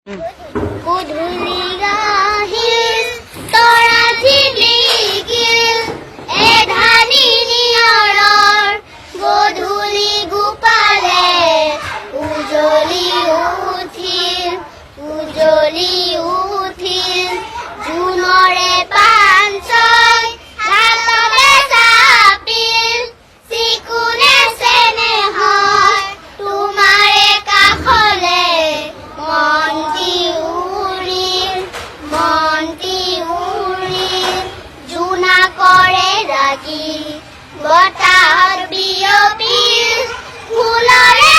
গধূলি গাহিল তৰা জিলিকিল এধানি নিয়ৰৰ গধূলি গোপালে উজলি উঠিল জোনৰে পাঞ্চয় হাততে চাপিল চিকুনে চেনেহৰ তোমাৰে কাষলে মন্তি উৰিল জোনা কৰে ৰাগি বতাহত বিয়পিল ফুলৰে